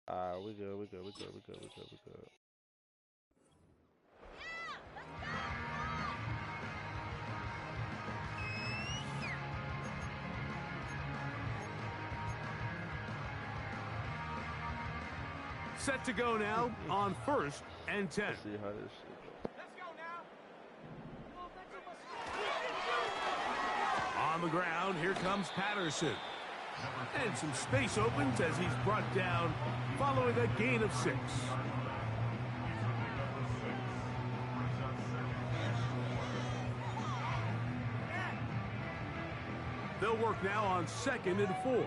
We good, we good, we good, we good, we good, we good. Set to go now on 1st and 10. Let's see how this shit goes. On the ground, here comes Patterson. And some space opens as he's brought down following a gain of 6. They'll work now on 2nd and 4.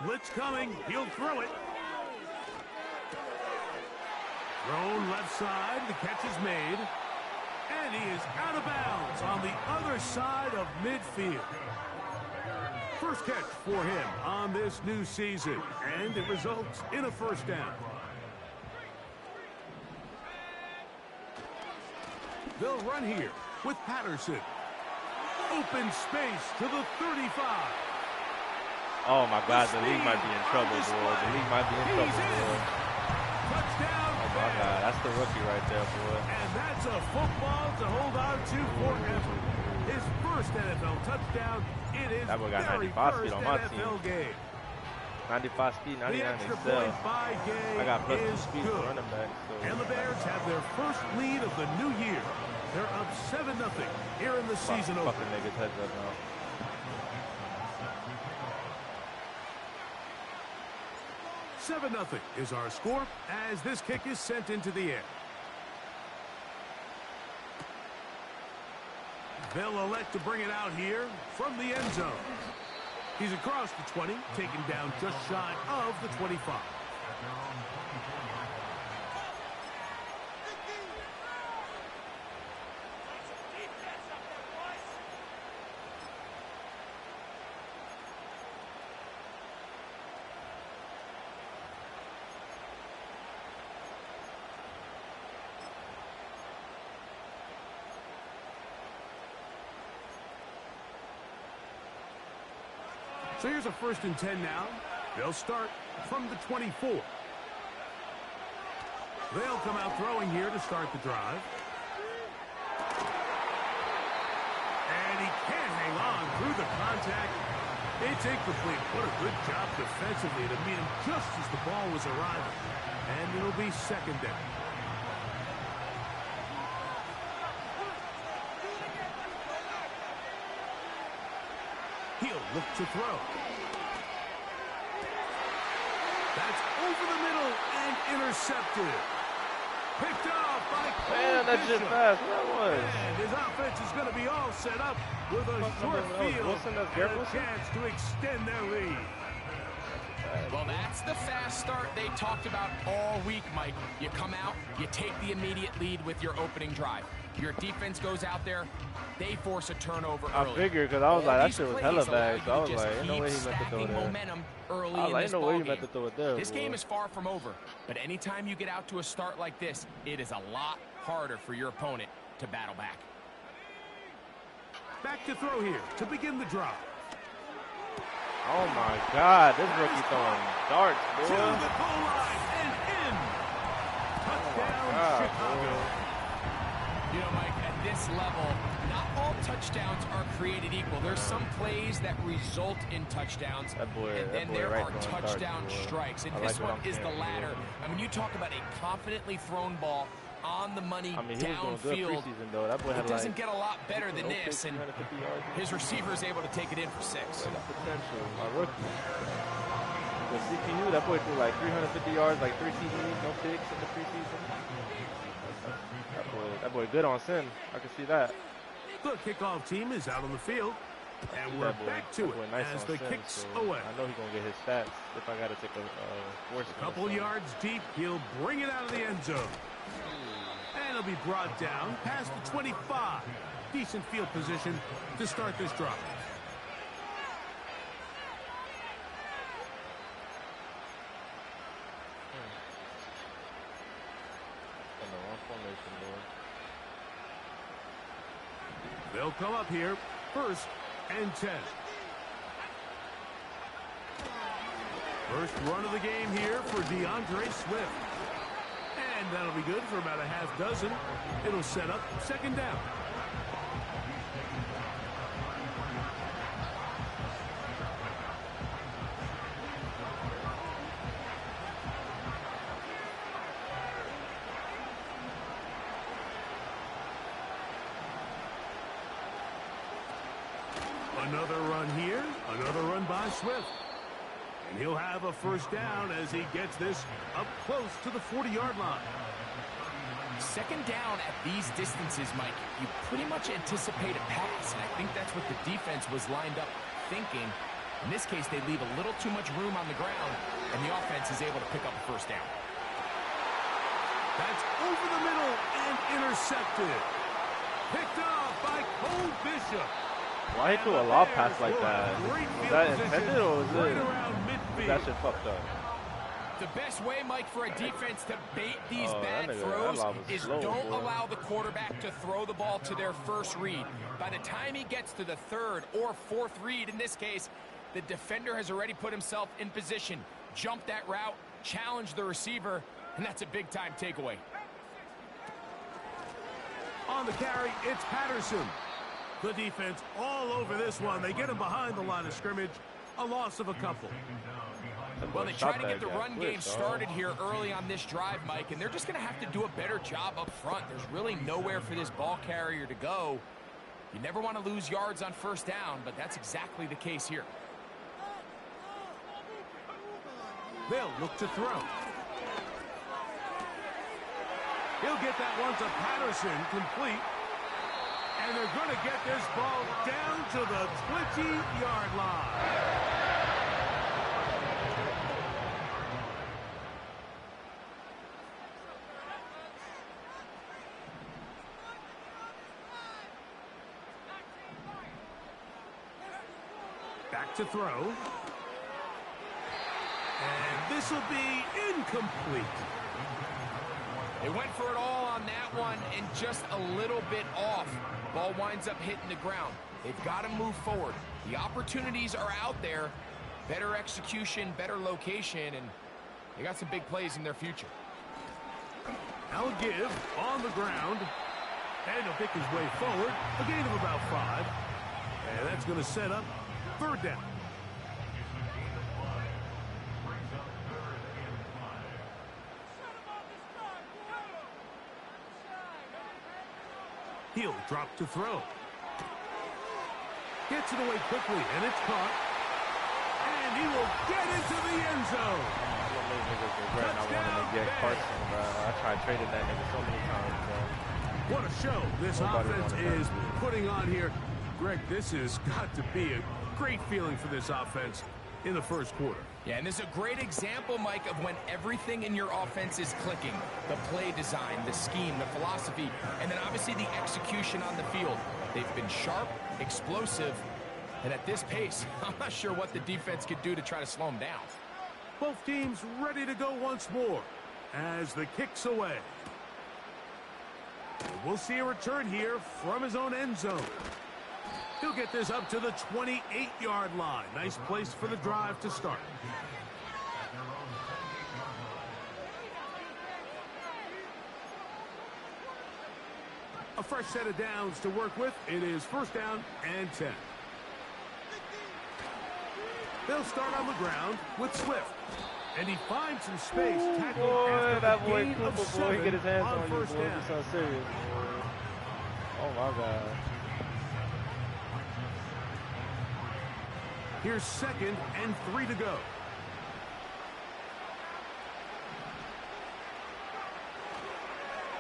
Blitz coming. He'll throw it. Thrown left side. The catch is made. And he is out of bounds on the other side of midfield. First catch for him on this new season. And it results in a first down. They'll run here with Patterson. Open space to the 35. Oh my God, the league might be in trouble, boy. The league might be in trouble, boy. Touchdown. Oh my God, that's the rookie right there, boy. And that's a football to hold on to forever. His first NFL touchdown. It is that boy got 95 speed on my team. Game. 95 speed, 99 the extra excel. point by Gay I got plus 2 is speed good. for running back. So. And the Bears have their first lead of the new year. They're up 7-0 here in the season opener. Fucking niggas heads up now. Seven 0 is our score as this kick is sent into the air. They'll elect to bring it out here from the end zone. He's across the 20, taken down just shy of the 25. So here's a 1st and 10 now. They'll start from the 24. They'll come out throwing here to start the drive. And he can't hang on through the contact. It's incomplete. What a good job defensively to meet him just as the ball was arriving. And it'll be 2nd down. He'll look to throw. That's over the middle and intercepted. Picked off by Cole Man, that's just fast. That was. And his offense is going to be all set up with a short field and a chance to extend their lead. Well, that's the fast start they talked about all week, Mike. You come out, you take the immediate lead with your opening drive. Your defense goes out there, they force a turnover early. I figured because I was like, that shit was hella bad. So I was like, ain't no way he meant to throw it there. Momentum early I was like, in ain't this no way he ballgame. meant to throw it there. This game is far from over, but anytime you get out to a start like this, it is a lot harder for your opponent to battle back. Back to throw here to begin the drive. Oh my God, this rookie throwing darts, boy. To the goal line and in. Touchdown, Chicago. You know, Mike, at this level, not all touchdowns are created equal. There's some plays that result in touchdowns, and then there are touchdown strikes. And this one is the latter. I mean, you talk about a confidently thrown ball on the money downfield. It doesn't get a lot better than this, and his receiver is able to take it in for 6. Potential, my rookie. The CPU, that boy threw like 350 yards, like 3 TDs, no picks in the preseason. That boy good on sin. I can see that. The kickoff team is out on the field, and we're back to it as the kicks away. I know he's going to get his stats if I got to take a force. A couple yards deep, he'll bring it out of the end zone. And he'll be brought down past the 25. Decent field position to start this drive. They'll come up here, 1st and 10. First run of the game here for DeAndre Swift. And that'll be good for about a half dozen. It'll set up 2nd down. Another run here, another run by Swift. And he'll have a 1st down as he gets this up close to the 40-yard line. 2nd down at these distances, Mike, you pretty much anticipate a pass, and I think that's what the defense was lined up thinking. In this case, they leave a little too much room on the ground, and the offense is able to pick up a 1st down. That's over the middle and intercepted. Picked off by Cole Bishop. Why he threw a lob pass like that? Was that intended or was that shit fucked up? The best way, Mike, for a defense to bait these bad throws is don't allow the quarterback to throw the ball to their 1st read. By the time he gets to the 3rd or 4th read, in this case, the defender has already put himself in position, jump that route, challenge the receiver, and that's a big-time takeaway. On the carry, it's Patterson. The defense all over this one. They get him behind the line of scrimmage. A loss of a couple. Well, they try to get the run game started here early on this drive, Mike, and they're just going to have to do a better job up front. There's really nowhere for this ball carrier to go. You never want to lose yards on 1st down, but that's exactly the case here. They'll look to throw. He'll get that one to Patterson, complete. And they're going to get this ball down to the 20-yard line. Back to throw. And this will be incomplete. They went for it all on that one and just a little bit off. Ball winds up hitting the ground. They've got to move forward. The opportunities are out there. Better execution, better location, and they got some big plays in their future. Now a give on the ground. And he'll pick his way forward. A gain of about 5. And that's going to set up 3rd down. He'll drop to throw. Gets it away quickly, and it's caught. And he will get into the end zone. I wanted to get Carson, bro. I tried trading that nigga so many times, bro. What a show this offense is putting on here. Greg, this has got to be a great feeling for this offense in the 1st quarter. Yeah, and this is a great example, Mike, of when everything in your offense is clicking. The play design, the scheme, the philosophy, and then obviously the execution on the field. They've been sharp, explosive, and at this pace, I'm not sure what the defense could do to try to slow them down. Both teams ready to go once more as the kick's away. We'll see a return here from his own end zone. He'll get this up to the 28-yard line. Nice place for the drive to start. A fresh set of downs to work with. It is 1st down and 10. They'll start on the ground with Swift. And he finds some space. Boy, that boy Cooper, boy, he get his hands on you, boy. He's so serious, boy. Oh, my God. Here's 2nd and 3 to go.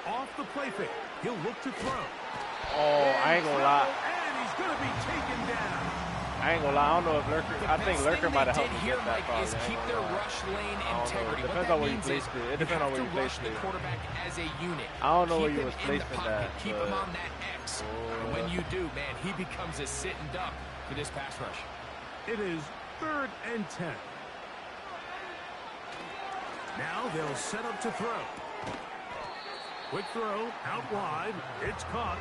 Off the play fake. He'll look to throw. Oh, I ain't gonna lie. And he's going to be taken down. I ain't gonna lie. I don't know if Lurker. I think Lurker might have helped me here, get that far. Is keep their rush lane integrity. It depends on where you placed it. It depends on where you placed it. The quarterback as a unit. I don't know where you was placing that. Keep him on that X. And when you do, man, he becomes a sitting duck for this pass rush. It is 3rd and 10. Now they'll set up to throw. Quick throw out wide. It's caught.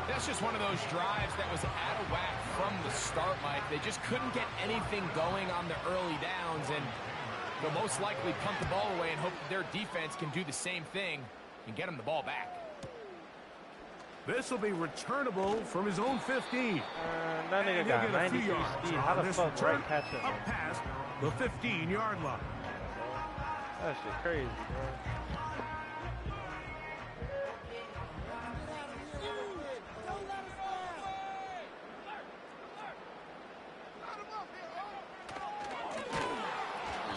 That's just one of those drives that was out of whack from the start, Mike. They just couldn't get anything going on the early downs, and they'll most likely punt the ball away and hope that their defense can do the same thing and get them the ball back. This will be returnable from his own 15. That nigga got 93 speed. How the fuck right past him? Up past the 15-yard line. That shit crazy, bro.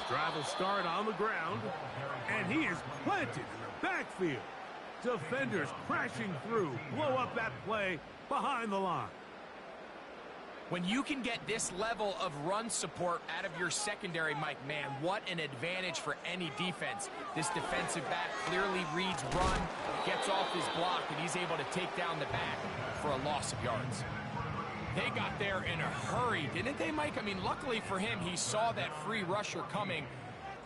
Drive will start on the ground, and he is planted in the backfield. Defenders crashing through, blow up that play behind the line. When you can get this level of run support out of your secondary, Mike, man, what an advantage for any defense. This defensive back clearly reads run, gets off his block, and he's able to take down the back for a loss of yards. They got there in a hurry, didn't they, Mike? I mean, luckily for him, he saw that free rusher coming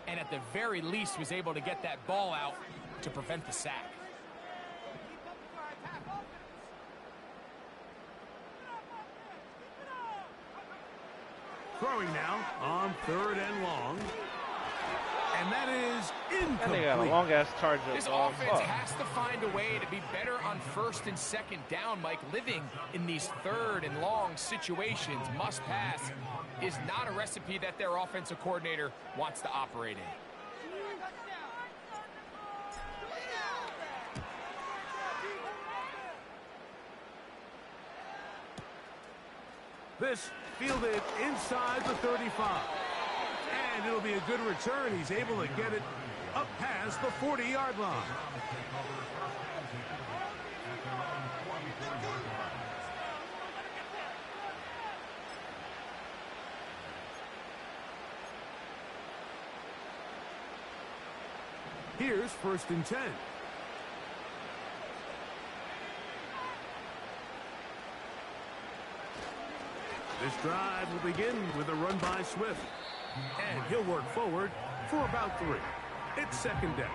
and at the very least was able to get that ball out to prevent the sack. Throwing now on 3rd and long. And that is incomplete. And they got a long-ass charge up. This offense has to find a way to be better on 1st and 2nd down, Mike. Living in these 3rd and long situations, must pass, is not a recipe that their offensive coordinator wants to operate in. This fielded inside the 35. And it'll be a good return. He's able to get it up past the 40-yard line. Here's 1st and 10. This drive will begin with a run by Swift. And he'll work forward for about 3. It's 2nd down.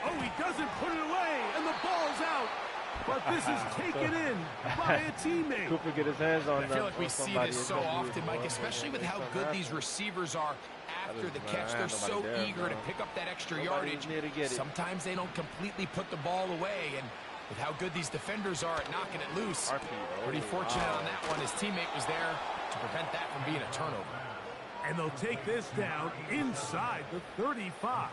Oh, he doesn't put it away, and the ball's out. But this is taken in by a teammate. Cooper get his hands on I feel like we see this so often, Mike, especially with how good these receivers are after the catch. They're so eager to pick up that extra yardage. Sometimes they don't completely put the ball away, and with how good these defenders are at knocking it loose, pretty fortunate on that one. His teammate was there to prevent that from being a turnover. And they'll take this down inside the 35.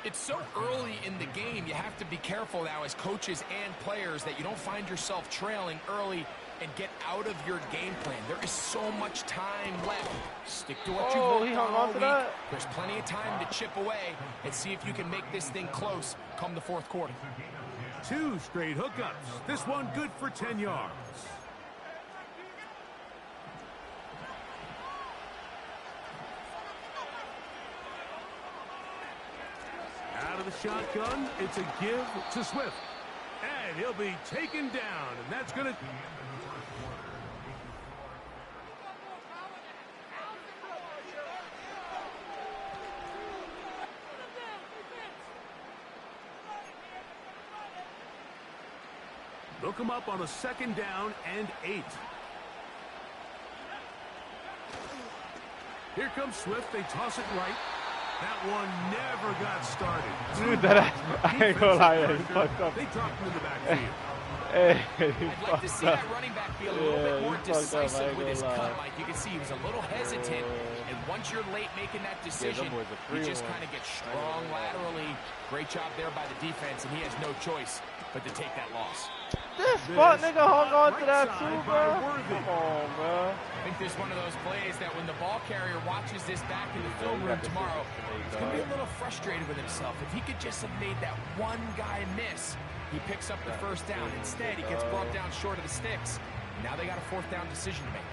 It's so early in the game, you have to be careful now as coaches and players that you don't find yourself trailing early and get out of your game plan. There is so much time left. Stick to what you've worked on all week. There's plenty of time to chip away and see if you can make this thing close come the 4th quarter. 2 straight hookups. This one good for 10 yards. Out of the shotgun, it's a give to Swift. And he'll be taken down, and that's going to... They'll come up on a 2nd down and 8. Here comes Swift. They toss it right. That one never got started. Dude, that I ain't gonna lie, he fucked up. They dropped him in the backfield. Hey, I'd like to see that running back be a little bit more decisive with his cut, Mike. You can see he was a little hesitant, and once you're late making that decision, you just kind of get strong laterally. Great job there by the defense, and he has no choice but to take that loss. This fuck nigga hung on to that too, bro. Come on, bro. I think there's one of those plays that when the ball carrier watches this back in the film room tomorrow, he's going to be a little frustrated with himself. If he could just have made that one guy miss, he picks up the 1st down. Instead, he gets brought down short of the sticks. Now they got a 4th down decision to make.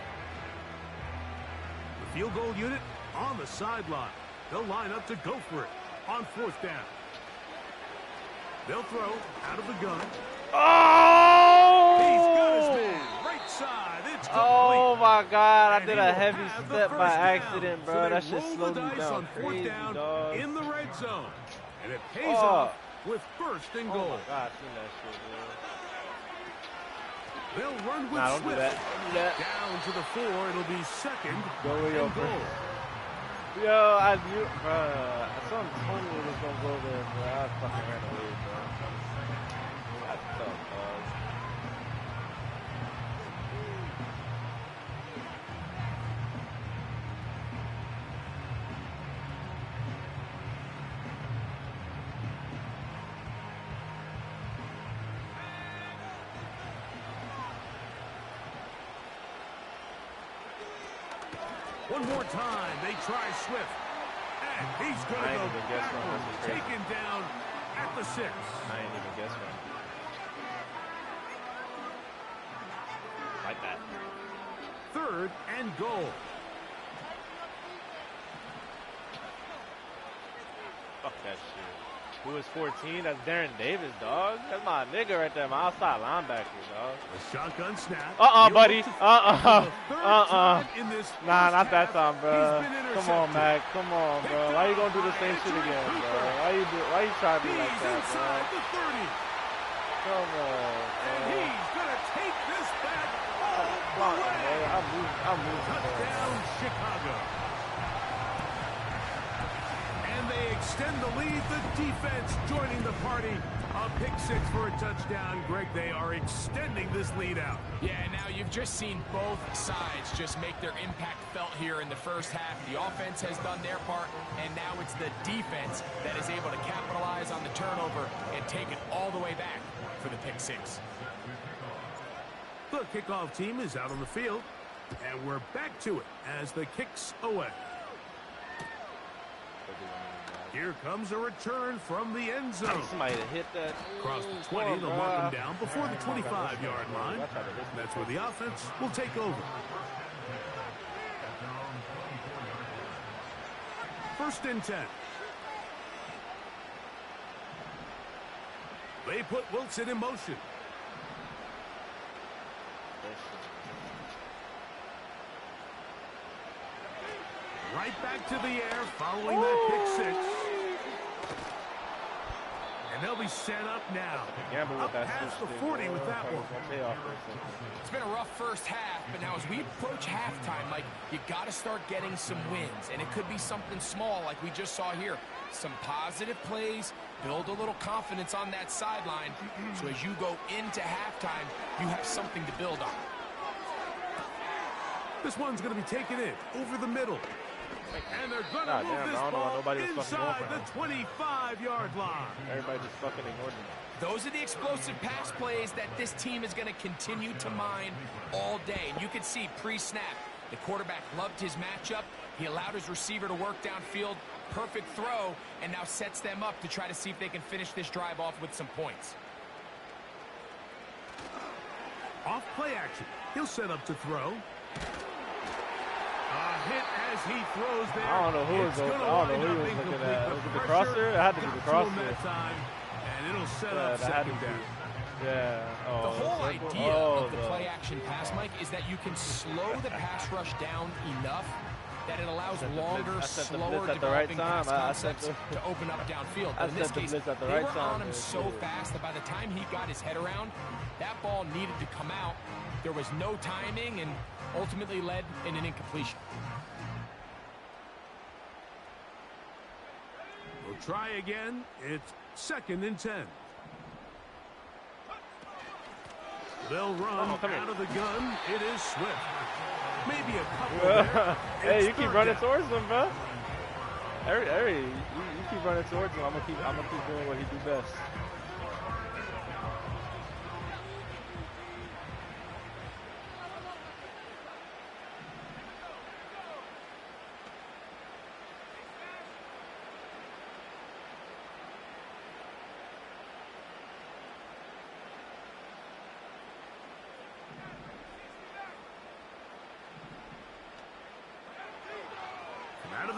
The field goal unit on the sideline. They'll line up to go for it on 4th down. They'll throw out of the gun. Oh! He's got his man right side. It's complete. Oh my God! I did a And heavy step by accident, bro. So that shit roll slowed the me dice down on 4th crazy, down dog. in the red zone. And it pays off with 1st and goal. Oh my God, I seen that shit, bro. They'll run with Nah, don't do Swift. that. Don't do that. Down to the 4. It'll be 2nd Go with your and goal. Yo, I knew, bro. Someone told me it was gonna go there, bro. I fucking ran away, bro. That's tough, dog. One more time, they try Swift. And he's going to go down, taken down at the 6. I ain't even guess one. Like that. 3rd and goal. Fuck that shit. Who is 14? That's Darren Davis, dog. That's my nigga right there, my outside linebacker, dog. A shotgun snap. Buddy. Nah, not that half, time, bro. Come on, Mac. Come on, bro. Why you gonna do the same shit again, bro? Why you trying to be like that, bro? The 30. Come on, bro. And he's gonna take this back all the way. I'm moving. Touchdown, Chicago. And they extend the lead. The defense joining the party. A pick 6 for a touchdown. Greg, they are extending this lead out. Yeah, now you've just seen both sides just make their impact felt here in the first half. The offense has done their part, and now it's the defense that is able to capitalize on the turnover and take it all the way back for the pick 6. The kickoff team is out on the field, and we're back to it as the kick's away. Here comes a return from the end zone. Somebody hit that. Across the 20, they'll mark him down before the 25-yard line. That's where the offense will take over. 1st and 10. They put Wilson in motion. Right back to the air following that pick 6. And they'll be set up now. Up past the 40 with that one. It's been a rough first half, but now as we approach halftime, Mike, you got to start getting some wins. And it could be something small like we just saw here. Some positive plays, build a little confidence on that sideline. So as you go into halftime, you have something to build on. This one's going to be taken in over the middle. And they're going to move this ball inside the 25-yard line. Everybody just fucking ignored me. Those are the explosive pass plays that this team is going to continue to mine all day. And you can see pre-snap, the quarterback loved his matchup. He allowed his receiver to work downfield. Perfect throw, and now sets them up to try to see if they can finish this drive off with some points. Off play action. He'll set up to throw. A hit as he throws there. I don't know who was looking at. Was it the crosser? It had to be the crosser. That time, and it'll set up second down. Yeah. The whole idea of the play action pass, Mike, is that you can slow the pass rush down enough that it allows longer, slower developing pass concepts to open up downfield. But in this case, they were on him so fast that by the time he got his head around, that ball needed to come out. There was no timing and ultimately led in an incompletion. We'll try again. It's 2nd and 10. They'll run out of the gun. It is Swift. Maybe a couple there. Hey, you keep running towards him, bro. You keep running towards him. I'm gonna keep doing what he do best.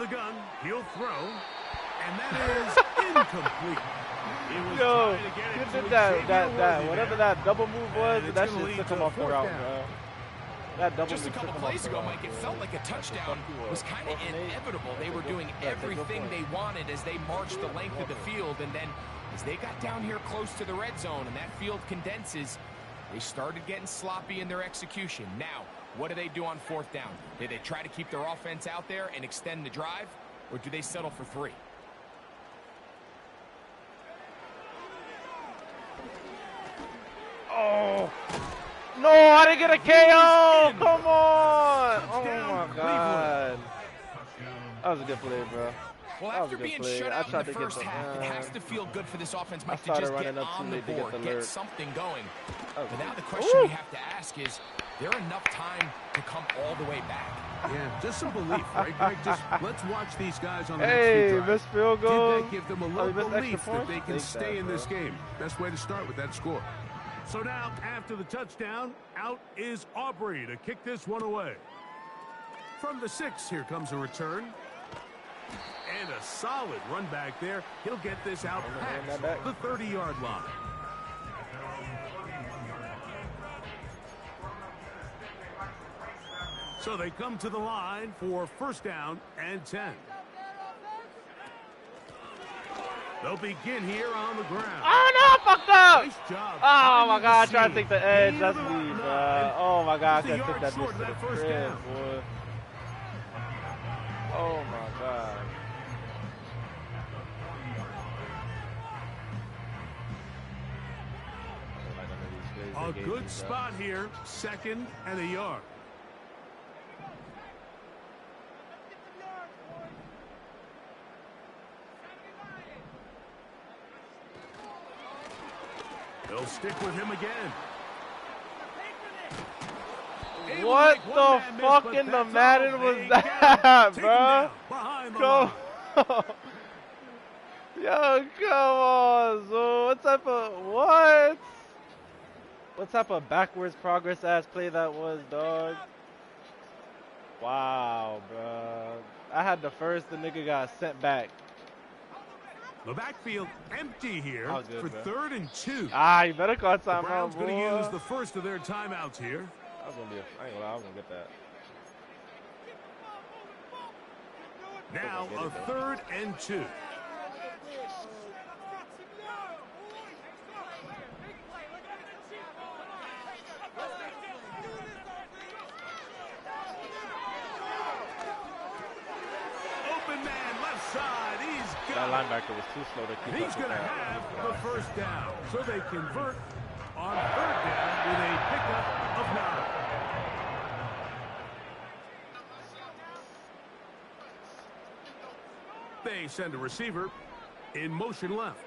the the gun. He'll throw. And that is incomplete. Yo, you did that, whatever that double move was, that shit took him off the route, bro. That double Just a couple plays ago, Mike, it felt like a touchdown was kind of inevitable. They were doing everything they wanted as they marched the length of the field, and then as they got down here close to the red zone and that field condenses, they started getting sloppy in their execution. Now, what do they do on fourth down? Do they try to keep their offense out there and extend the drive, or do they settle for 3? Oh, no, I didn't get a KO. Come on. Oh, my God. That was a good play, bro. Well, after being shut out in the first half, it has to feel good for this offense, Mike, to just get on the board, get something going. But now the question we have to ask is there enough time to come all the way back? Yeah, just some belief, right, Greg? Just let's watch these guys on the next few drives. Missed field goal. Did that give them a little belief that they can stay in this game? Best way to start with that score. So now, after the touchdown, out is Aubrey to kick this one away. From the 6, here comes a return. And a solid run back there. He'll get this out past the 30-yard line. So they come to the line for first down and 10. They'll begin here on the ground. Oh, no, fucked up. Nice job. Oh, my God, trying to take the edge. That's me, bro. Oh, my God, I can't take that bitch to the crib, boy. Oh, my God. A good spot here, 2nd and a yard. They'll stick with him again. What the fuck in the Madden was that, bro? Come on. Yo, come on, so what type of backwards progress ass play that was, dog? Wow, bro. I had the first, the nigga got sent back. The backfield empty here good, for bro. 3rd and 2. Ah, you better call timeout, boy. The Browns going to use the first of their timeouts here. I ain't gonna lie, I was gonna get that. Now a 3rd and 2. Open man left side. He's got that linebacker was too slow to keep up. He's going to have the first down. So they convert on 3rd down with a pickup of 9. They send a receiver in motion left.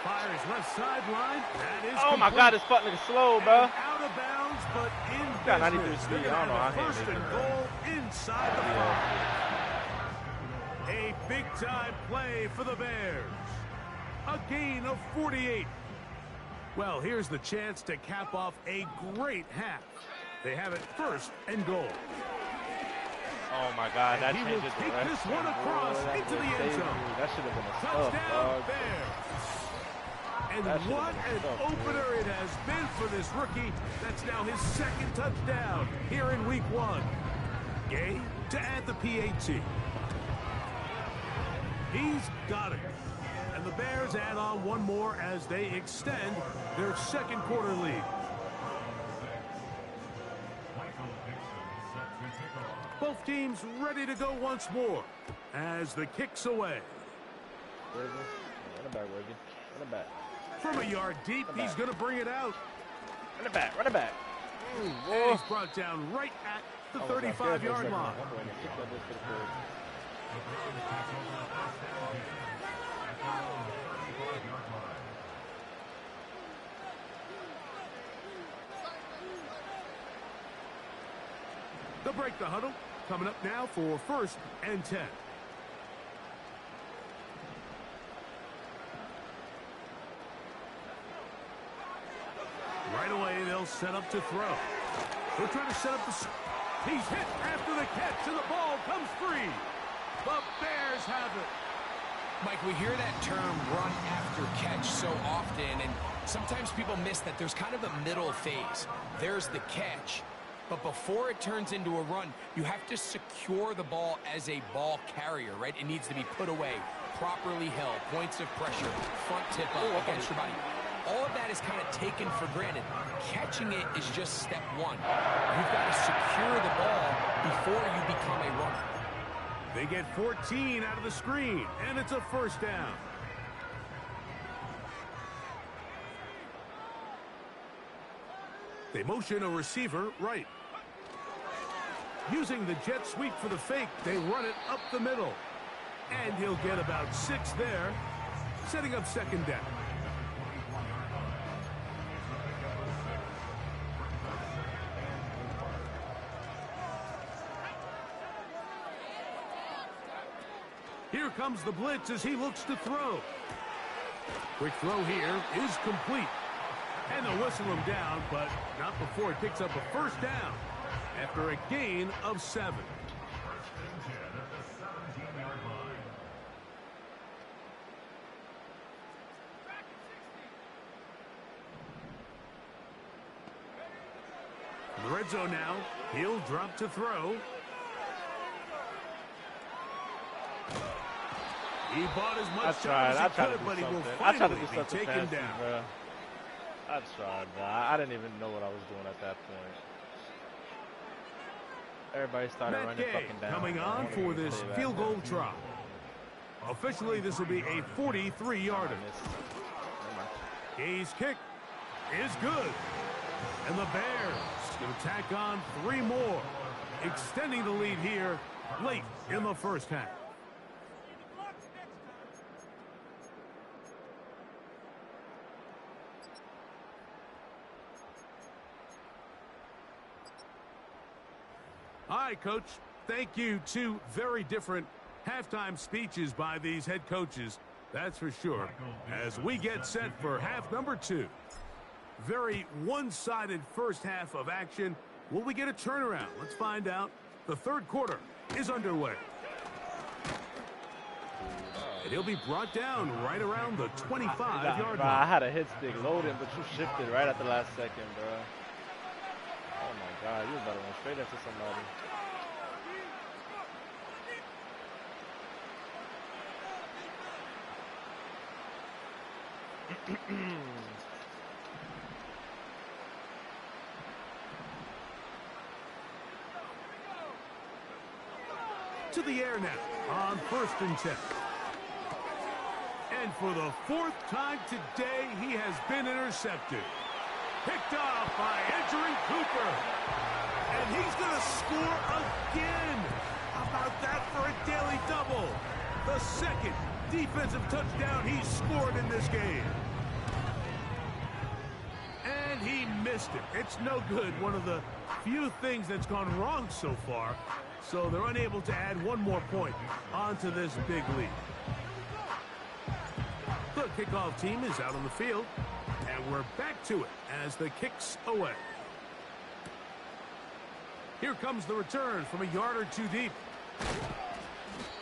Fires left sideline. That is oh my God, this fucking nigga slow, bro. Out of bounds, but in got 93 business. speed. I don't know how he First and goal inside the 5. A big-time play for the Bears. A gain of 48. Well, here's the chance to cap off a great half. They have it 1st and goal. Oh my God, that he changes will the take rest. this one across into the end zone. That should have been a Touchdown, dog. Bears. And what an opener it has been for this rookie. That's now his 2nd touchdown here in week 1. Gay to add the PAT. He's got it. And the Bears add on one more as they extend their 2nd quarter lead. Both teams ready to go once more as the kick's away. Run it back, Reggie. Run it back. From a yard deep, he's going to bring it out. Run it back. Run it back. And he's brought down right at the 35-yard line. They'll break the huddle. Coming up now for 1st and 10. Right away, they'll set up to throw. They'll try to set up He's hit after the catch, and the ball comes free. The Bears have it. Mike, we hear that term run after catch so often, and sometimes people miss that there's kind of a middle phase. There's the catch, but before it turns into a run, you have to secure the ball as a ball carrier, right? It needs to be put away, properly held, points of pressure, front tip up against your body. All of that is kind of taken for granted. Catching it is just step one. You've got to secure the ball before you become a runner. They get 14 out of the screen, and it's a first down. They motion a receiver right. Using the jet sweep for the fake, they run it up the middle. And he'll get about 6 there, setting up second down. Here comes the blitz as he looks to throw. Quick throw here is complete. And they'll whistle him down, but not before he picks up a first down after a gain of 7. In the red zone now, he'll drop to throw. He bought as much time as he could, but he will finally be taken down. Bro. I tried, bro. I didn't even know what I was doing at that point. Everybody started running fucking down. Coming on for this field goal try. Officially, this will be a 43-yarder. Gay's kick is good. And the Bears going to tack on 3 more, extending the lead here late in the first half. All right, Coach. Thank you. 2 very different halftime speeches by these head coaches. That's for sure. As we get set for half number 2. Very one-sided first half of action. Will we get a turnaround? Let's find out. The third quarter is underway. And he'll be brought down right around the 25-yard line. I had a hit stick loading, but you shifted right at the last second, bro. Oh, my God. You was about to run straight into somebody. To the air now on 1st and 10. And for the 4th time today, he has been intercepted. Picked off by Edgerrin Cooper. And he's going to score again. How about that for a daily double? The 2nd defensive touchdown he's scored in this game. And he missed it. It's no good. One of the few things that's gone wrong so far. So they're unable to add 1 more point onto this big lead. The kickoff team is out on the field. And we're back to it as the kick's away. Here comes the return from a yard or 2 deep.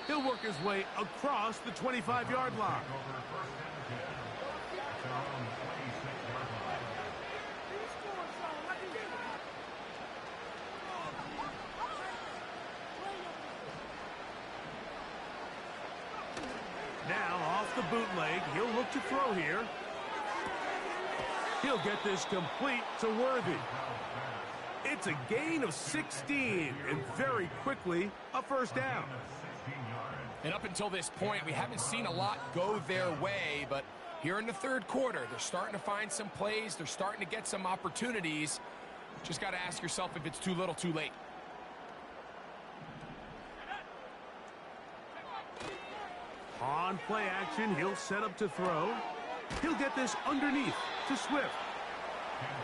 He'll work his way across the 25-yard line. Now off the bootleg, he'll look to throw here. He'll get this complete to Worthy. It's a gain of 16, and very quickly, a first down. And up until this point, we haven't seen a lot go their way, but here in the third quarter, they're starting to find some plays. They're starting to get some opportunities. Just got to ask yourself if it's too little, too late. On play action, he'll set up to throw. He'll get this underneath to Swift.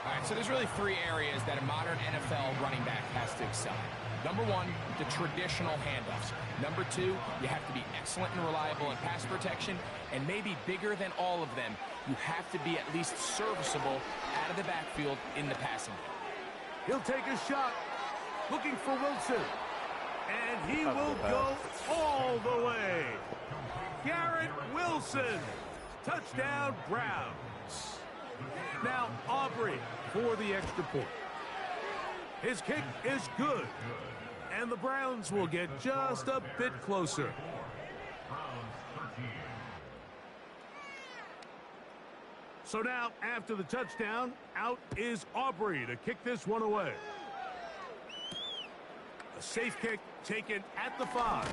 All right, so there's really 3 areas that a modern NFL running back has to excel in. Number 1, the traditional handoffs. Number 2, you have to be excellent and reliable in pass protection. And maybe bigger than all of them, you have to be at least serviceable out of the backfield in the passing game. He'll take a shot. looking for Wilson. And he will go all the way. Garrett Wilson. Touchdown, Browns. Now Aubrey for the extra point. His kick is good. And the Browns will get just a bit closer. So now, after the touchdown, out is Aubrey to kick this one away. A safe kick taken at the 5.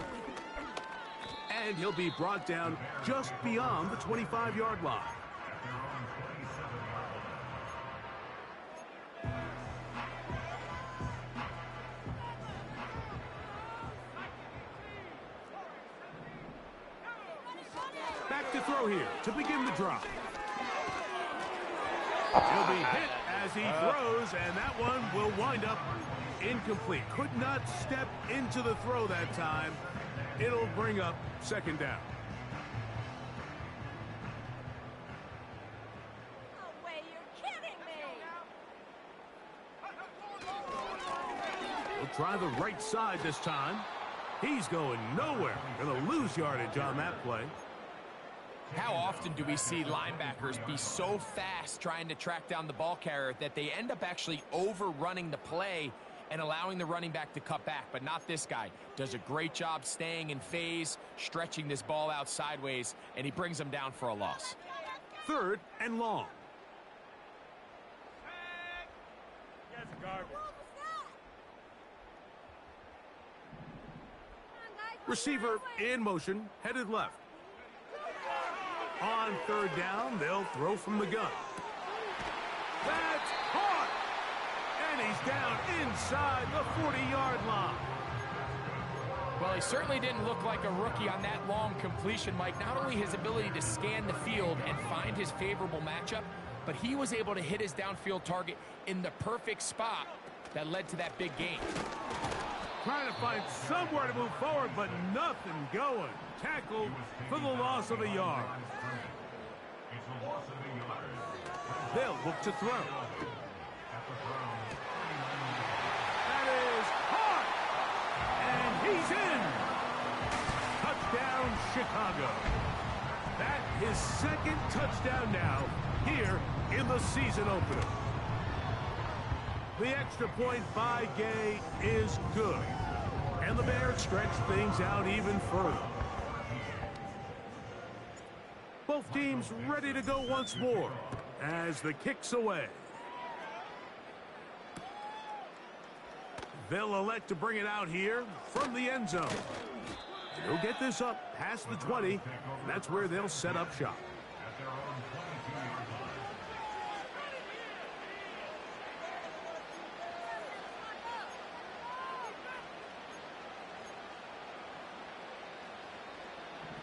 And he'll be brought down just beyond the 25-yard line. Back to throw here to begin the drive. He'll be hit as he throws, and that one will wind up incomplete. Could not step into the throw that time. It'll bring up second down. No way, you're kidding me! He'll try the right side this time. He's going nowhere. Going to lose yardage on that play. How often do we see linebackers be so fast trying to track down the ball carrier that they end up actually overrunning the play and allowing the running back to cut back? But not this guy. Does a great job staying in phase, stretching this ball out sideways, and he brings them down for a loss. 3rd and long. Receiver in motion, headed left. On 3rd down, they'll throw from the gun. That's caught! And he's down inside the 40-yard line. Well, he certainly didn't look like a rookie on that long completion, Mike. Not only his ability to scan the field and find his favorable matchup, but he was able to hit his downfield target in the perfect spot that led to that big gain. Trying to find somewhere to move forward, but nothing going. Tackled for the loss of a yard. They'll look to throw. That is caught! And he's in! Touchdown, Chicago. That is 2nd touchdown now here in the season opener. The extra point by Gay is good. And the Bears stretch things out even further. Both teams ready to go once more as the kick's away. They'll elect to bring it out here from the end zone. They'll get this up past the 20, and that's where they'll set up shop.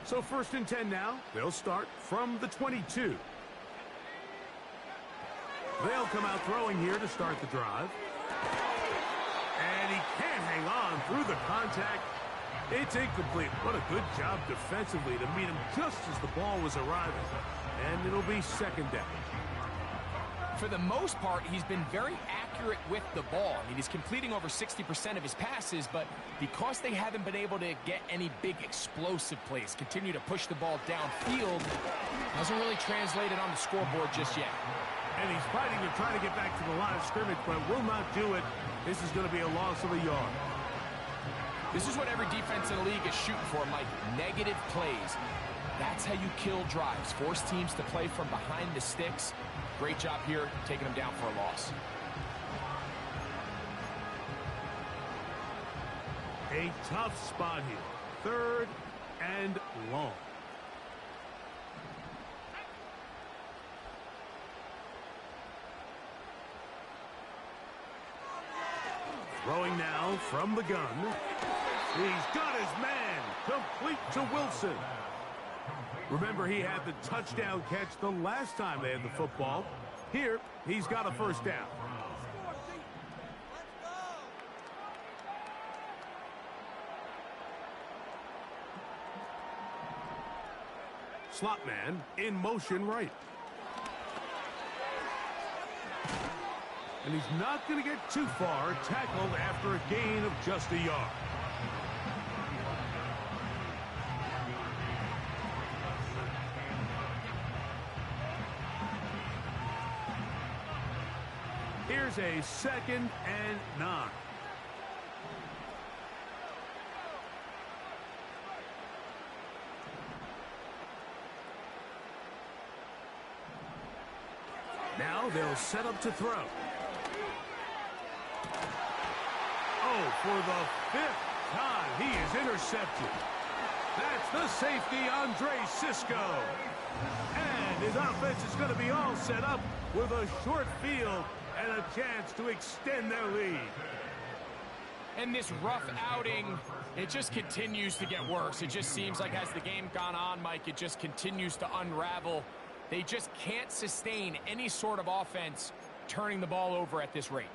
So 1st and 10 now. They'll start from the 22. They'll come out throwing here to start the drive. And he can't hang on through the contact. It's incomplete. What a good job defensively to meet him just as the ball was arriving. And it'll be 2nd down. For the most part, he's been very accurate with the ball. I mean, he's completing over 60% of his passes, but because they haven't been able to get any big explosive plays, continue to push the ball downfield, hasn't really translated on the scoreboard just yet. And he's fighting to try to get back to the line of scrimmage, but will not do it. This is going to be a loss of a yard. This is what every defense in the league is shooting for, Mike. Negative plays. That's how you kill drives. Force teams to play from behind the sticks. Great job here, taking them down for a loss. A tough spot here. 3rd and long. Throwing now from the gun. He's got his man. Complete to Wilson. Remember, he had the touchdown catch the last time they had the football. Here, he's got a 1st down. Slot man in motion right. And he's not going to get too far, tackled after a gain of just a yard. Here's a 2nd and 9. Now they'll set up to throw. Oh, for the 5th time, he is intercepted. That's the safety, Andre Cisco. And his offense is going to be all set up with a short field and a chance to extend their lead. And this rough outing, it just continues to get worse. It just seems like as the game gone on, Mike, it just continues to unravel. They just can't sustain any sort of offense turning the ball over at this rate.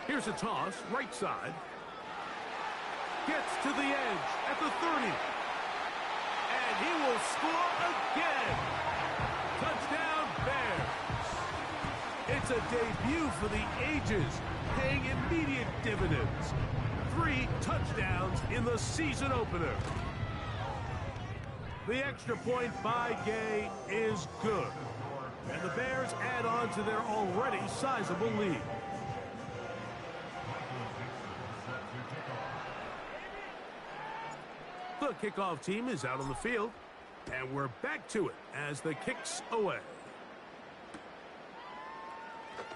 Here's a toss, right side. Gets to the edge at the 30. And he will score again. Touchdown, Bears. It's a debut for the ages, paying immediate dividends. 3 touchdowns in the season opener. The extra point by Gay is good. And the Bears add on to their already sizable lead. The kickoff team is out on the field, and we're back to it as the kick's away.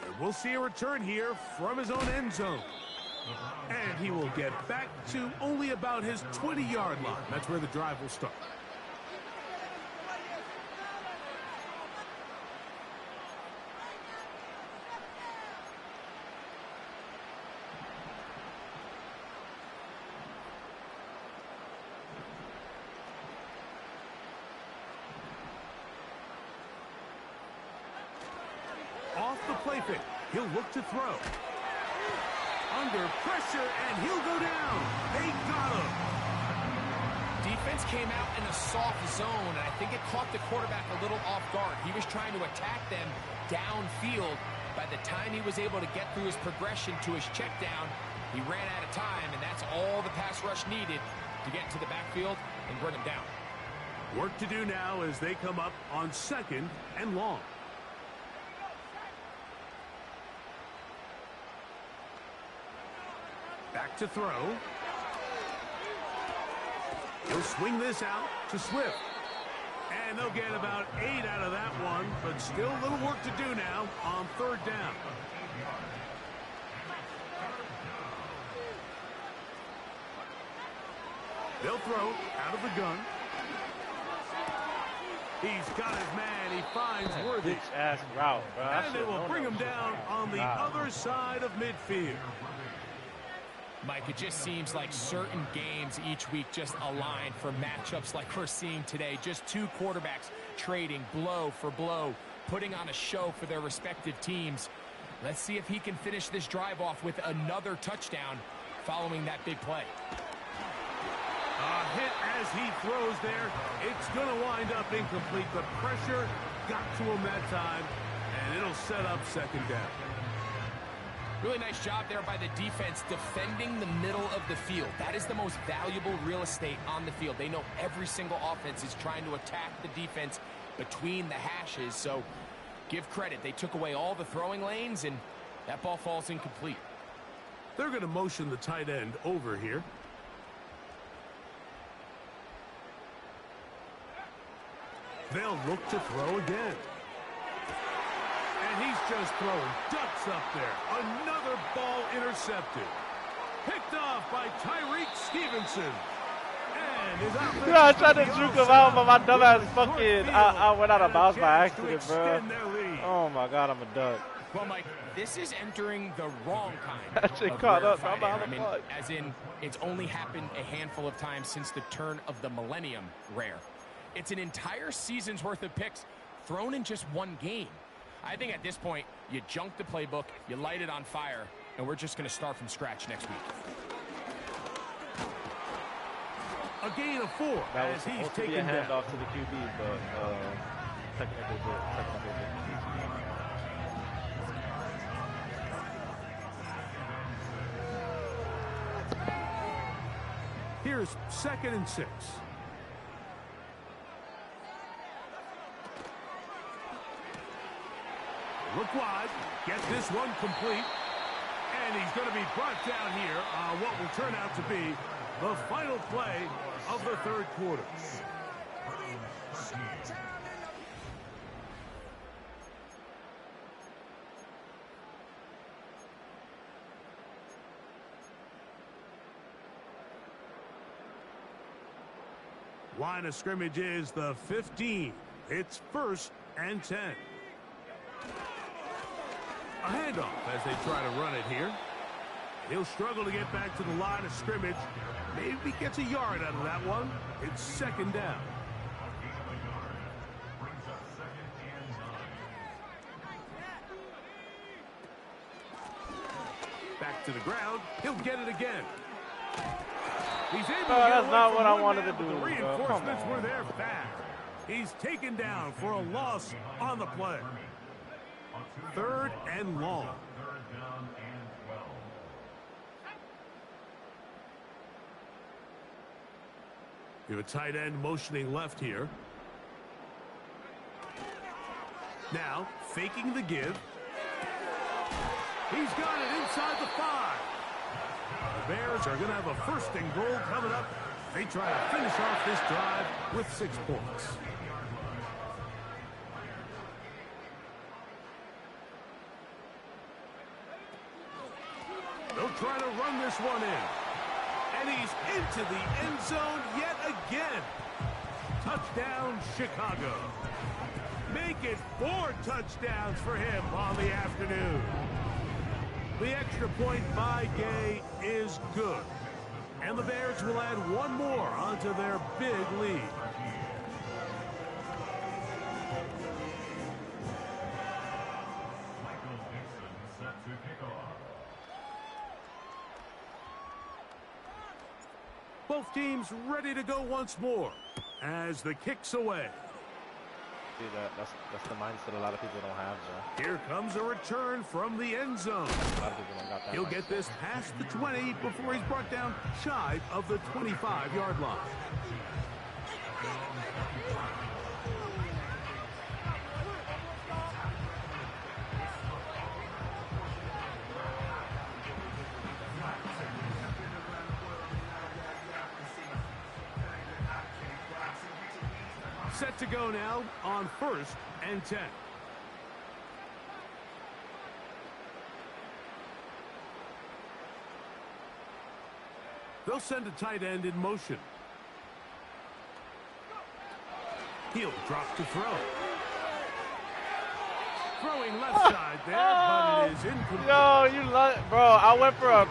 And we'll see a return here from his own end zone. And he will get back to only about his 20-yard line. That's where the drive will start. Off the play fake, he'll look to throw. Under pressure, and he'll go down. They got him. Defense came out in a soft zone, and I think it caught the quarterback a little off guard. He was trying to attack them downfield. By the time he was able to get through his progression to his check down, he ran out of time, and that's all the pass rush needed to get to the backfield and bring him down. Work to do now as they come up on 2nd and long. Back to throw. He'll swing this out to Swift. And they'll get about 8 out of that one, but still a little work to do now on 3rd down. They'll throw out of the gun. He's got his man. He finds Worthy. Ass route, bro. And they will bring him down on the other side of midfield. Mike, it just seems like certain games each week just align for matchups like we're seeing today. Just 2 quarterbacks trading blow for blow, putting on a show for their respective teams. Let's see if he can finish this drive off with another touchdown following that big play. A hit as he throws there. It's going to wind up incomplete. The pressure got to him that time, and it'll set up 2nd down. Really nice job there by the defense defending the middle of the field. That is the most valuable real estate on the field. They know every single offense is trying to attack the defense between the hashes. So give credit. They took away all the throwing lanes, and that ball falls incomplete. They're going to motion the tight end over here. They'll look to throw again. And he's just throwing ducks up there. Another ball intercepted. Picked off by Tyreek Stevenson. And his offense. Yeah, I tried to juke him out, but my dumbass fucking. I went out of bounds by accident, bro. Oh my god, I'm a duck. Well, Mike, this is entering the wrong kind Actually of caught rare up. I'm fighting. out I of mean, fuck. as in, it's only happened a handful of times since the turn of the millennium rare. It's an entire season's worth of picks thrown in just one game. I think at this point, you junk the playbook, you light it on fire, and we're just going to start from scratch next week. A gain of 4 That as was he's supposed to be a taken down. handoff to the QB, but technically didn't. Here's 2nd and 6. Look wide. Get this one complete. And he's going to be brought down here on what will turn out to be the final play of the 3rd quarter. Line of scrimmage is the 15. It's 1st and 10. A handoff as they try to run it here. He'll struggle to get back to the line of scrimmage. Maybe gets a yard out of that one. It's 2nd down. Back to the ground. He'll get it again. He's able to get that's not what I wanted to man, do. The reinforcements were there fast. He's taken down for a loss on the play. 3rd and long. You have a tight end motioning left here. Now, faking the give. He's got it inside the 5. The Bears are going to have a 1st and goal coming up. They try to finish off this drive with 6 points. They'll try to run this one in. And he's into the end zone yet again. Touchdown, Chicago. Make it 4 touchdowns for him on the afternoon. The extra point by Gay is good. And the Bears will add 1 more onto their big lead. Both teams ready to go once more as the kick's away. See, that's the mindset a lot of people don't have, bro. Here comes a return from the end zone. A lot of people don't got that He'll mindset. get this past the 20 before he's brought down shy of the 25-yard line. Set to go now on 1st and 10. They'll send a tight end in motion. He'll drop to throw. Throwing left side there, but it is incomplete. Yo, bro, I went for a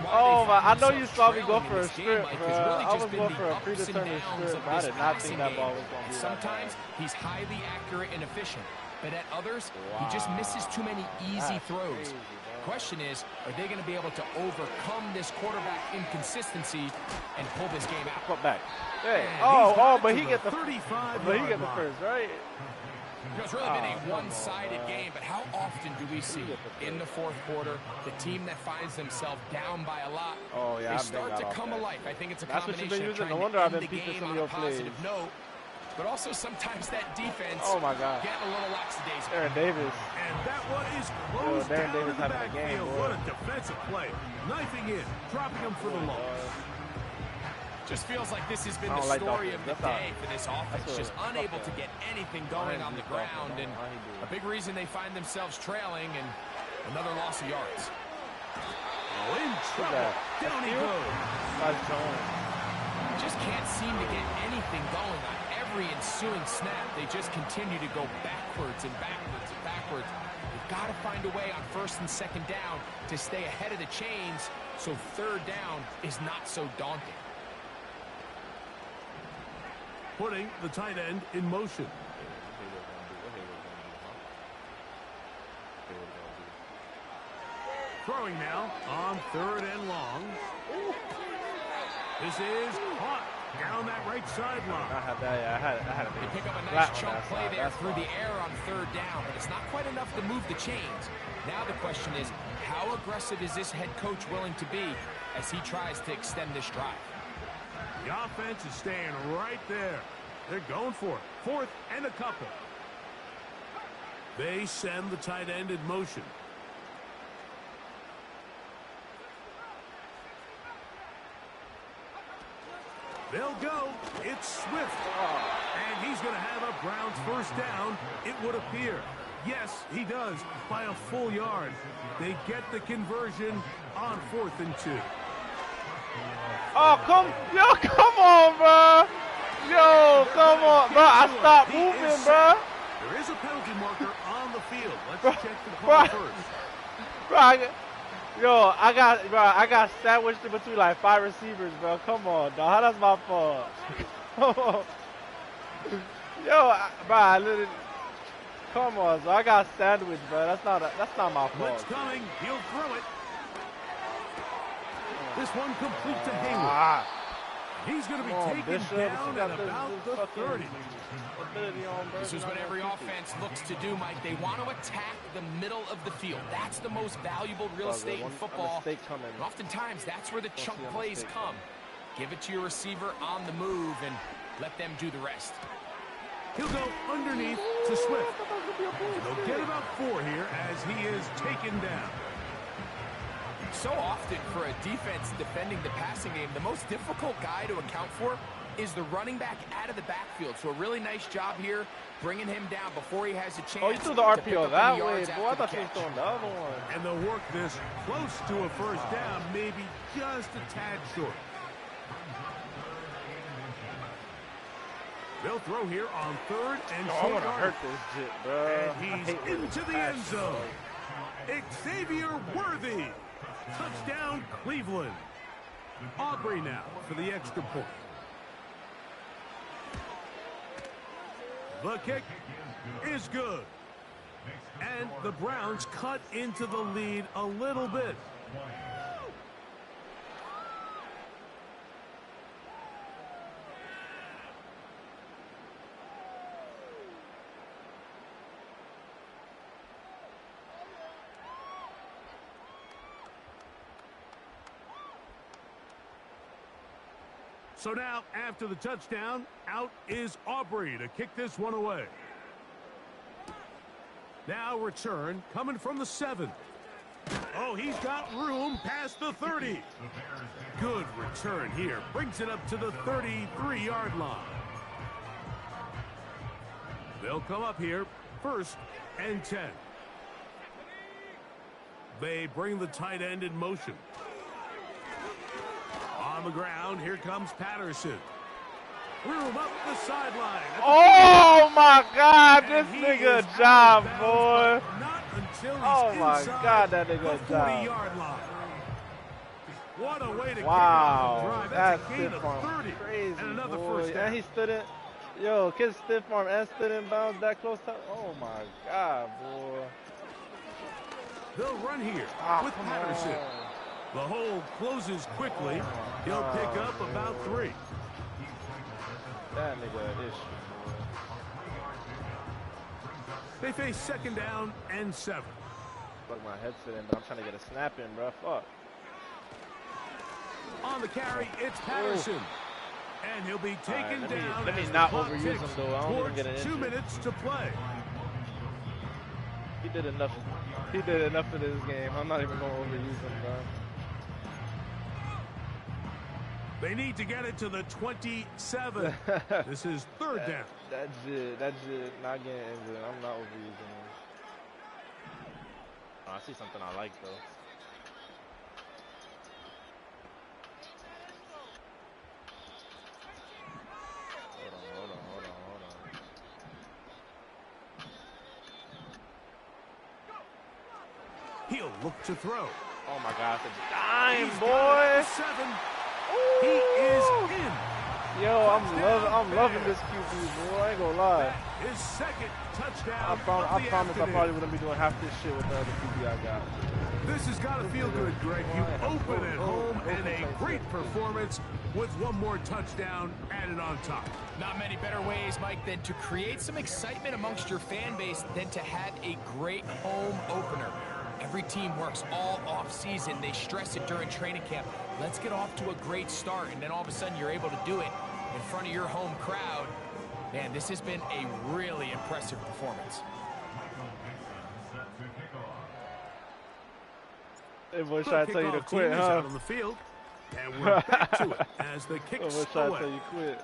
Oh my, I know you saw me go for a strip, bro. I was going for a predetermined strip, but I did not think that ball was going to be Sometimes he's highly accurate and efficient, but at others, he just misses too many easy throws. Crazy, Question is, are they going to be able to overcome this quarterback inconsistency and pull this game out? Put back. Hey. But he get the 35. But he get the first, right? You know, it's really been a one-sided game, but how often do we see in the 4th quarter the team that finds themselves down by a lot, they start to come alive. I think it's a combination of trying to end the game on a positive note, but also sometimes that defense getting a little lackadaisical. Aaron Davis. And that one is closed down in the backfield. What a defensive play. Knifing in, dropping him for the loss. Just feels like this has been the story of the day for this offense. Just unable to get anything going on the ground, and a big reason they find themselves trailing and another loss of yards. Oh, in trouble. Down he goes. Just can't seem to get anything going on every ensuing snap. They just continue to go backwards and backwards and backwards. They've got to find a way on 1st and 2nd down to stay ahead of the chains so 3rd down is not so daunting. Putting the tight end in motion. Throwing now on 3rd and long. This is caught down that right sideline. I had that, yeah. I had They pick up a nice chunk play there through the air on third down, but it's not quite enough to move the chains. Now the question is, how aggressive is this head coach willing to be as he tries to extend this drive? The offense is staying right there. They're going for it. 4th and a couple. They send the tight end in motion. They'll go. It's Swift. And he's going to have a Browns first down, it would appear. Yes, he does, by a full yard. They get the conversion on 4th and 2. Oh, come on, bro. Yo, come on, bro. I stopped moving, bro. There is a penalty marker on the field. Let's check the call first. Bro, I got sandwiched in between like 5 receivers, bro. Come on, dog. How that's my fault? Come on. Yo, bro, I literally. Come on, so I got sandwiched, bro. That's not my fault. Blitz coming. He'll throw it. This one complete to Hayward. He's going to be taken down at about the 30. This is what every offense looks to do, Mike. They want to attack the middle of the field. That's the most valuable real estate in football. And oftentimes, that's where the chunk plays come. Give it to your receiver on the move and let them do the rest. He'll go underneath to Swift. They'll get about 4 here as he is taken down. So often for a defense defending the passing game, the most difficult guy to account for is the running back out of the backfield. So a really nice job here, bringing him down before he has a chance. Oh, you threw the RPO that way, boy. I thought you were throwing the other one. And they'll work this close to a first down, maybe just a tad short. They'll throw here on 3rd and short. I want to hurt this shit, bro. And he's into the end zone. Xavier Worthy. Touchdown, Cleveland. Aubrey now for the extra point. The kick is good. And the Browns cut into the lead a little bit. So now, after the touchdown, out is Aubrey to kick this one away. Now return coming from the 7. Oh, he's got room past the 30. Good return here. Brings it up to the 33-yard line. They'll come up here 1st and 10. They bring the tight end in motion. On the ground, here comes Patterson. Room up the sideline. Oh my God, this nigga job, boy. Not until he's oh my God, that nigga job. 40-yard line. What a way to kick off the drive. That's a gain of 30 crazy, and another boy. first down. And he stood in, yo, kid stiff arm and stood in bounds that close to, oh my God, boy. They'll run here with Patterson. On. The hole closes quickly. He'll pick up about 3. That nigga is. They face 2nd down and 7. Fuck my headset in, but I'm trying to get a snap in, bro. Fuck. On the carry, it's Patterson. And he'll be taken down. Let me not overuse him, though. I don't even get an injury. 2 minutes to play. He did enough. He did enough for this game. I'm not even going to overuse him, bro. They need to get it to the 27. This is 3rd down. That's it. Not getting injured. I'm not overusing him. Oh, I see something I like, though. Hold on. He'll look to throw. Oh, my God. It's a dime, boy. 7. He is in. Yo, I'm loving this QB, boy. I ain't gonna lie. His second touchdown. I promise I probably wouldn't be doing half this shit with the other QB I got. This has got to feel good, Greg. You open at home and a great performance with one more touchdown added on top. Not many better ways, Mike, than to create some excitement amongst your fan base than to have a great home opener. Every team works all off-season. They stress it during training camp. Let's get off to a great start, and then all of a sudden you're able to do it in front of your home crowd. Man, this has been a really impressive performance. They was trying to tell you to quit, huh? Out on the field, and we're back to it as the kicks away. Trying to tell you quit.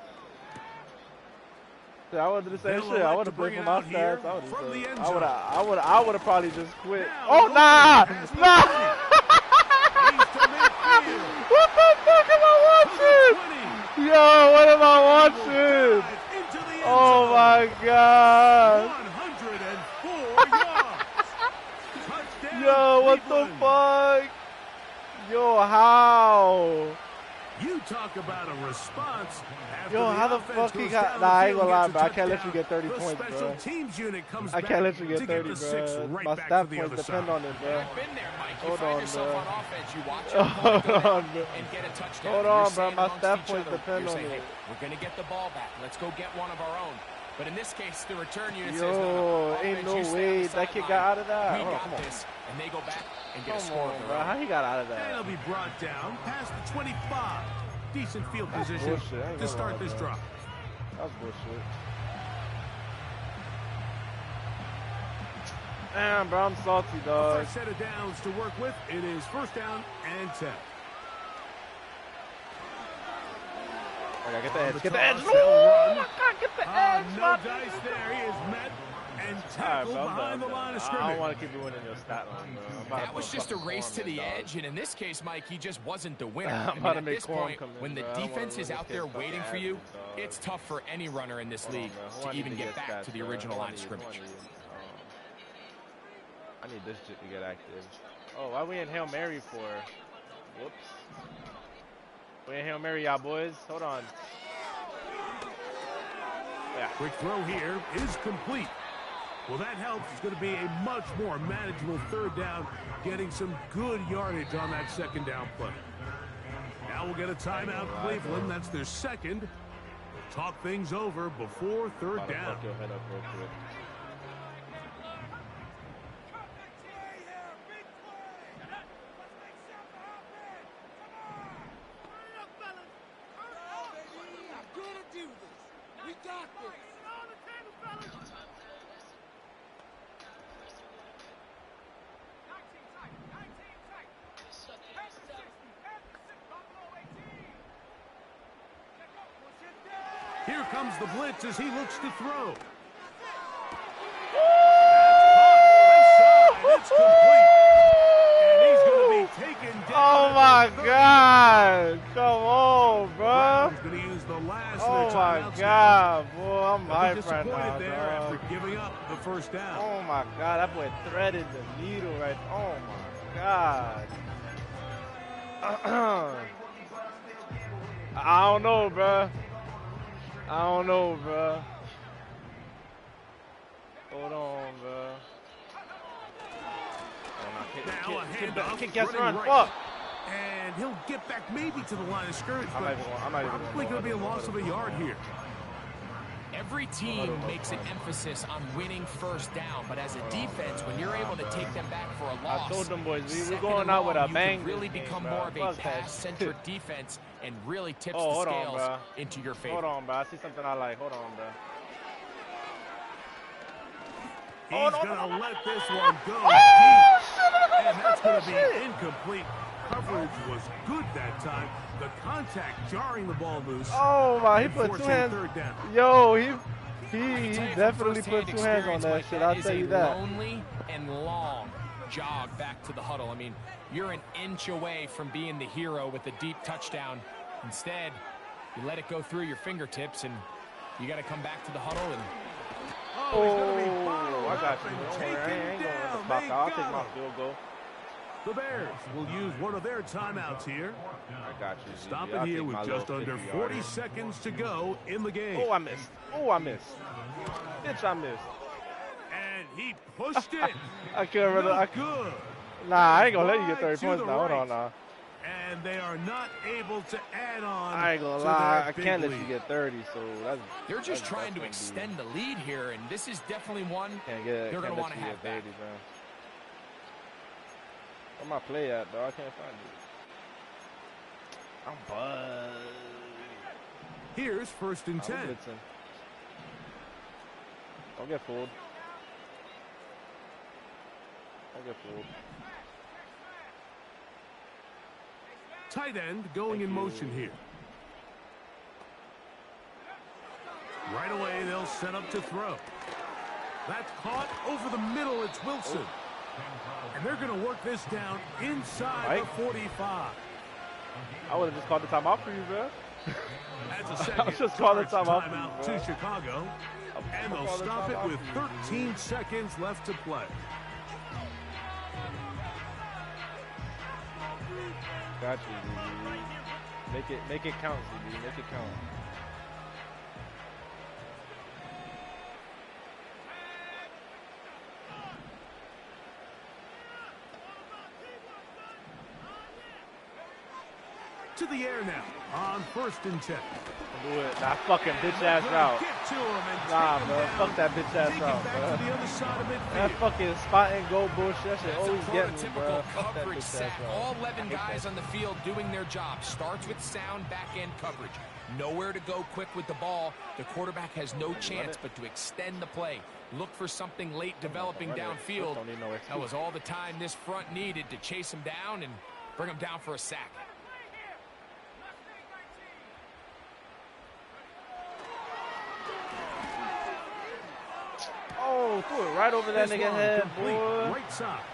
Yeah, I would have the same shit. I would have played for my stats. I would have probably just quit. Oh, nah! Nah! What the fuck am I watching? Yo, what am I watching? Oh my God! 104 yards. Yo, what the fuck? Yo, how? You talk about a response. Yo, how the fuck he got? Nah, I ain't gonna lie, bro. I can't let you get 30 points, bro. I can't let you get 30, bro. My stat points depend on it, bro. Hold on, bro. Hold on, bro. Hold on, bro. My stat points depend on it. We're gonna get the ball back. Let's go get one of our own. But in this case, the return unit says, no, ain't no way that kid got out of that. We got this, and they go back and get a score. Bro, how he got out of that? And he'll be brought down past the 25. Decent field position to start this drive. That's bullshit. Damn, bro, I'm salty, dog. First set of downs to work with. It is first down and 10. I gotta get the edge. Get the edge. Oh my God, get the edge. No dice there. He is met and tackled behind the line of scrimmage. I don't want to keep winning your stat line, bro. That was just a race to the edge, and in this case, Mike, he just wasn't the winner. At this point, when the defense is out there waiting for you, it's tough for any runner in this league to even get back to the original line of scrimmage. I need this shit to get active. Oh, why we in Hail Mary for? Whoops. We in Hail Mary, y'all boys. Hold on. Yeah. Quick throw here is complete. Well, that helps. It's going to be a much more manageable third down, getting some good yardage on that second down play. Now we'll get a timeout, Cleveland. That's their second. Talk things over before third down. Here comes the blitz as he looks to throw. It's complete. And he's going to be taken down. Oh my God. Come on, bro. He's going to use the last oh my God, boy. I'm hyped right now, there dog. after giving up the first down. Oh my God. That boy threaded the needle right. Oh my God. I don't know, bro. I don't know, bro. Hold on, bro. Kick gets run. Fuck. And he'll get back maybe to the line of scrimmage, but probably going to be a loss of a yard here. Every team makes an emphasis on winning first down, but as a defense, when you're able to take them back for a loss, I told them boys, we're going out with a bang. Really become more of a pass-centric defense and really tips the scales into your favor. Hold on, bro. I see something I like. Hold on, bro. He's going to let this one go deep, and that's going to be incomplete. Coverage was good that time. The contact jarring the ball loose. Oh my, he put two hands. Yo, he definitely put two hands on that shit. I'll tell you that. Lonely and long jog back to the huddle. I mean, you're an inch away from being the hero with a deep touchdown. Instead, you let it go through your fingertips, and you got to come back to the huddle and. Oh, I got you. I ain't going to the clock. I'll take my field goal. The Bears will use one of their timeouts here. I got you. Stop it here with just under 40 seconds to go in the game. Oh, I missed. Oh, I missed. Bitch, I missed. And he pushed it. I can't remember. Good. Nah, I ain't gonna let you get 30 points now. Hold on now. And they are not able to add on. I ain't gonna lie. I can't let you get 30. So they're just trying to extend the lead here, and this is definitely one they're gonna want to have back. Where my play at, though? I can't find it. I'm buzzed. Here's first and 10. Don't get fooled. Don't get fooled. Tight end going in motion here. Right away, they'll set up to throw. That's caught over the middle. It's Wilson. And they're going to work this down inside the 45. I would have just called the timeout for you, bro. That's a second just called the timeout to Chicago. And they'll stop it with 13 seconds left to play. Got you, ZB. Make it count, ZB. Make it count. To the air now on first and 10. Do it. That fucking bitch ass route. Nah, bro. Fuck that bitch ass route, bro. That fucking spot and go bullshit. That shit always get me, bro. Fuck that bitch ass route. All 11 guys on the field doing their job. Starts with sound back-end coverage. Nowhere to go quick with the ball. The quarterback has no chance but to extend the play. Look for something late developing downfield. That was all the time this front needed to chase him down and bring him down for a sack. Oh, threw it right over that nigga head, boy. Right side.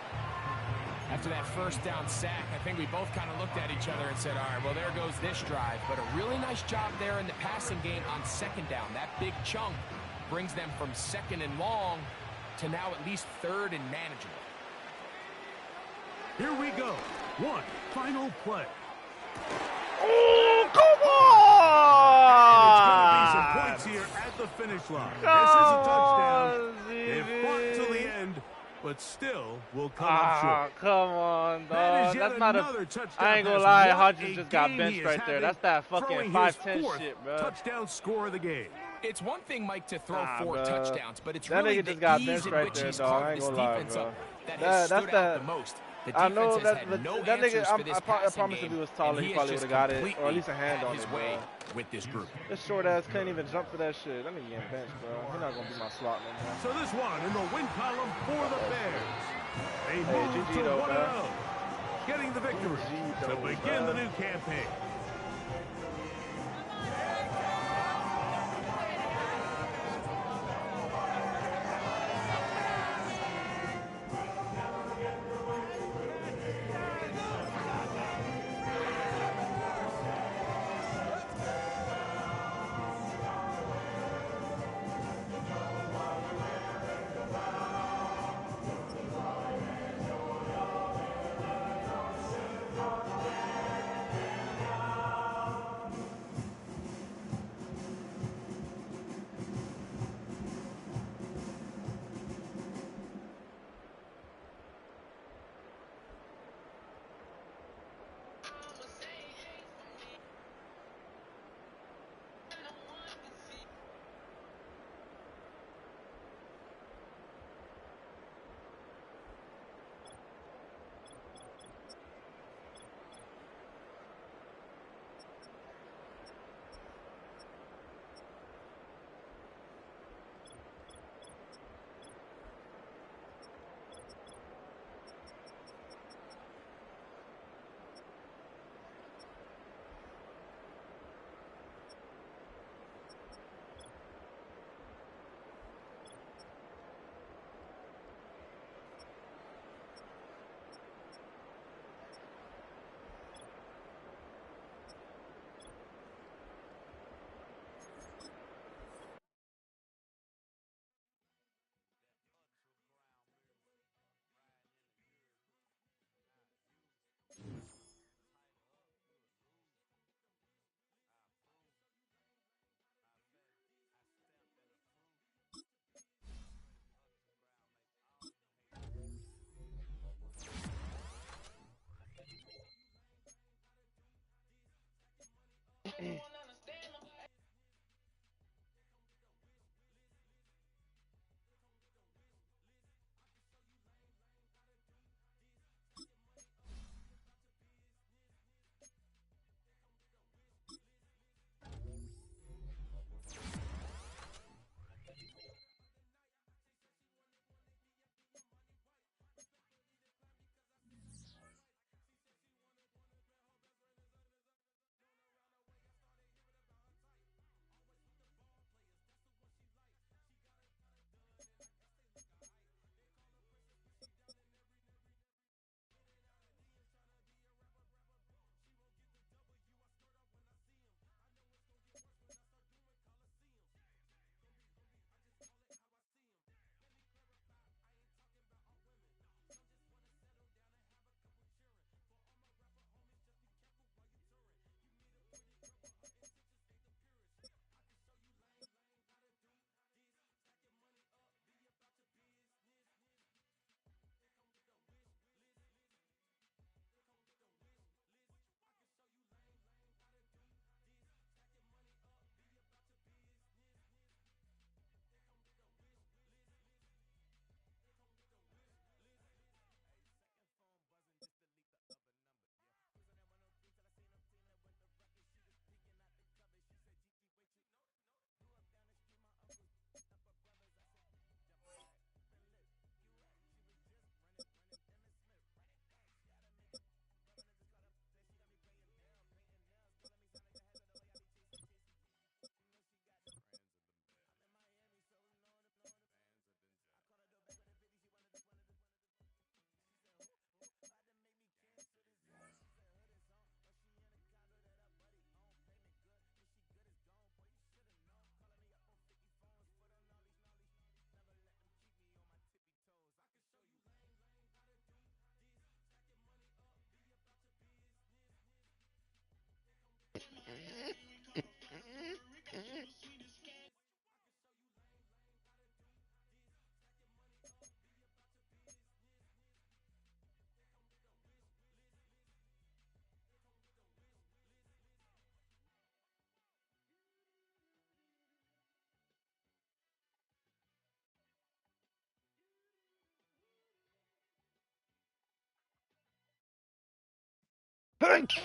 After that first down sack, I think we both kind of looked at each other and said, all right, well, there goes this drive. But a really nice job there in the passing game on second down. That big chunk brings them from second and long to now at least third and manageable. Here we go. One final play. Oh, come on! And it's going to be some points here at the finish line. This is a touchdown. They fought till the end, but still will come up short. Come on, dog. That's not another touchdown. I ain't gonna lie, Hodges just got benched right there. That's that fucking 5-10 shit, bro. Touchdown score of the game. It's one thing, Mike, to throw 4 touchdowns, but it's that really nigga the just got ease benched in right which there, he's dog. I carved ain't this gonna lie, defense bro. up that has stood out the most. The I know defense has that had no that nigga. answers for this I passing promise game, if he was taller, and he he probably has would just have got it, or at least a completely hand had on his it, way bro. with this group. This short ass can't even jump for that shit. That nigga getting benched, bro. He's not gonna be my slot no more. So this one in the win column for the Bears. They move GG to though, 1-0, getting the victory to begin the new campaign.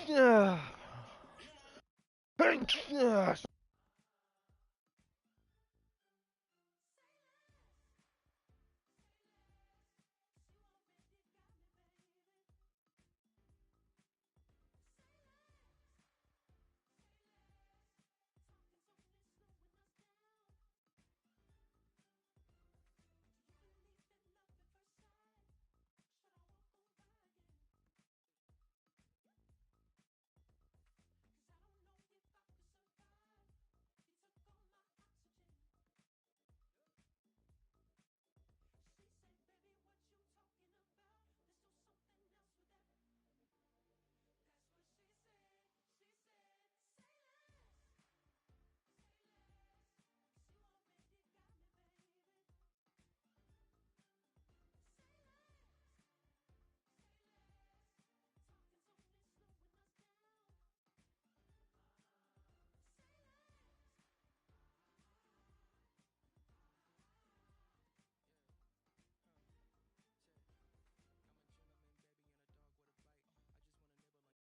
Yeah.